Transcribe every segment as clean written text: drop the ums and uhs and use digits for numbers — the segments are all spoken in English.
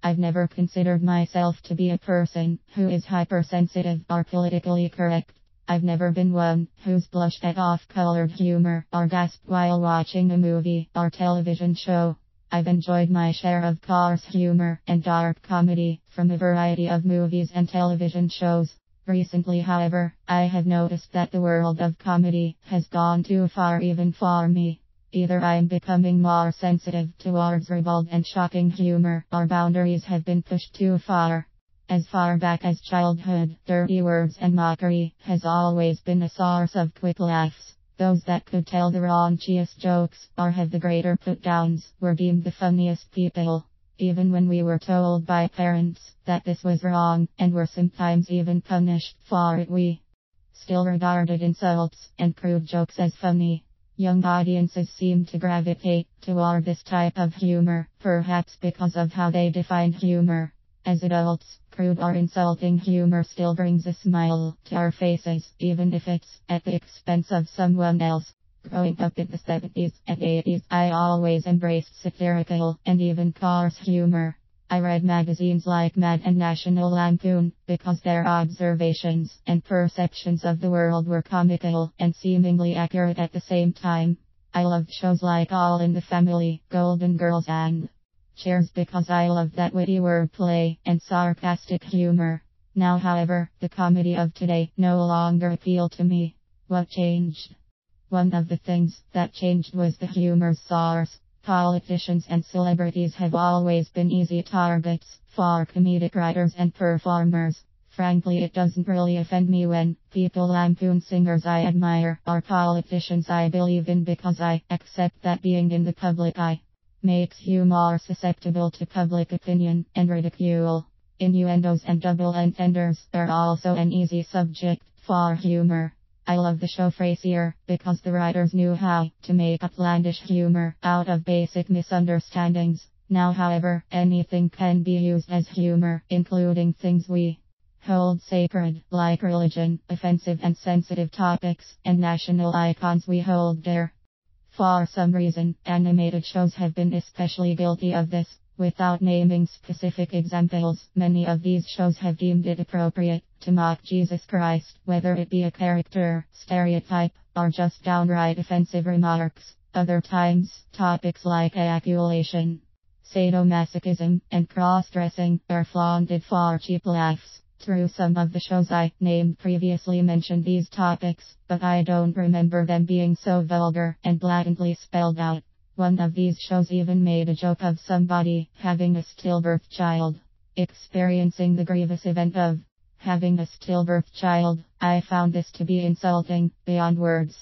I've never considered myself to be a person who is hypersensitive or politically correct. I've never been one who's blushed at off-colored humor or gasped while watching a movie or television show. I've enjoyed my share of coarse humor and dark comedy from a variety of movies and television shows. Recently, however, I have noticed that the world of comedy has gone too far even for me. Either I'm becoming more sensitive towards ribald and shocking humor, or boundaries have been pushed too far. As far back as childhood, dirty words and mockery has always been a source of quick laughs. Those that could tell the raunchiest jokes or have the greater put-downs were deemed the funniest people. Even when we were told by parents that this was wrong and were sometimes even punished for it, we still regarded insults and crude jokes as funny. Young audiences seem to gravitate toward this type of humor, perhaps because of how they define humor. As adults, crude or insulting humor still brings a smile to our faces, even if it's at the expense of someone else. Growing up in the 70s and 80s, I always embraced satirical and even coarse humor. I read magazines like Mad and National Lampoon because their observations and perceptions of the world were comical and seemingly accurate at the same time. I loved shows like All in the Family, Golden Girls and Cheers because I loved that witty wordplay and sarcastic humor. Now, however, the comedy of today no longer appealed to me. What changed? One of the things that changed was the humor's source. Politicians and celebrities have always been easy targets for comedic writers and performers. Frankly, it doesn't really offend me when people lampoon singers I admire or politicians I believe in because I accept that being in the public eye makes you more susceptible to public opinion and ridicule. Innuendos and double entendres are also an easy subject for humor. I love the show Frasier because the writers knew how to make outlandish humor out of basic misunderstandings. Now, however, anything can be used as humor, including things we hold sacred, like religion, offensive and sensitive topics, and national icons we hold dear. For some reason, animated shows have been especially guilty of this. Without naming specific examples, many of these shows have deemed it appropriate to mock Jesus Christ, whether it be a character, stereotype, or just downright offensive remarks. Other times, topics like ejaculation, sadomasochism, and cross-dressing are flaunted for cheap laughs. Through some of the shows I named previously mentioned these topics, but I don't remember them being so vulgar and blatantly spelled out. One of these shows even made a joke of somebody having a stillbirth child. Experiencing the grievous event of having a stillbirth child, I found this to be insulting beyond words.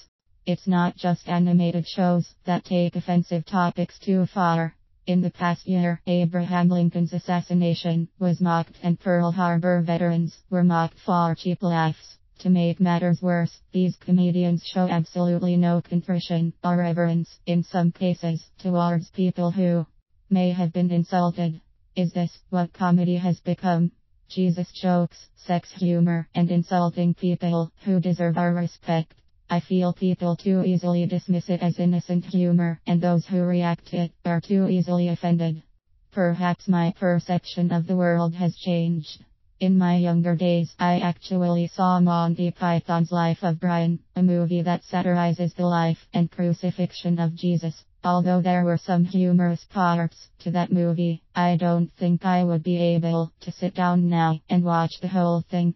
It's not just animated shows that take offensive topics too far. In the past year, Abraham Lincoln's assassination was mocked and Pearl Harbor veterans were mocked for cheap laughs. To make matters worse, these comedians show absolutely no contrition or reverence, in some cases, towards people who may have been insulted. Is this what comedy has become? Jesus jokes, sex humor, and insulting people who deserve our respect. I feel people too easily dismiss it as innocent humor, and those who react to it are too easily offended. Perhaps my perception of the world has changed. In my younger days, I actually saw Monty Python's Life of Brian, a movie that satirizes the life and crucifixion of Jesus. Although there were some humorous parts to that movie, I don't think I would be able to sit down now and watch the whole thing.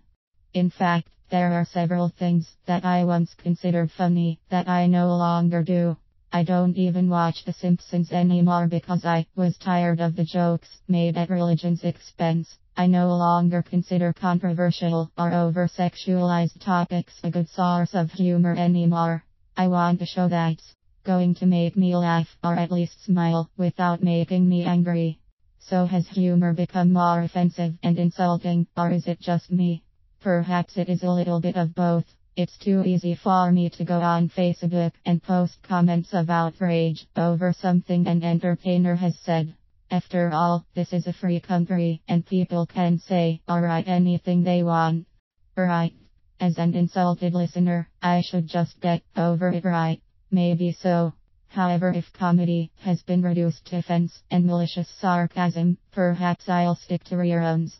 In fact, there are several things that I once considered funny that I no longer do. I don't even watch The Simpsons anymore because I was tired of the jokes made at religion's expense. I no longer consider controversial or over-sexualized topics a good source of humor anymore. I want a show that's going to make me laugh or at least smile without making me angry. So has humor become more offensive and insulting, or is it just me? Perhaps it is a little bit of both. It's too easy for me to go on Facebook and post comments of outrage over something an entertainer has said. After all, this is a free country, and people can say or write anything they want. Right? As an insulted listener, I should just get over it, right? Maybe so. However, if comedy has been reduced to offense and malicious sarcasm, perhaps I'll stick to reruns.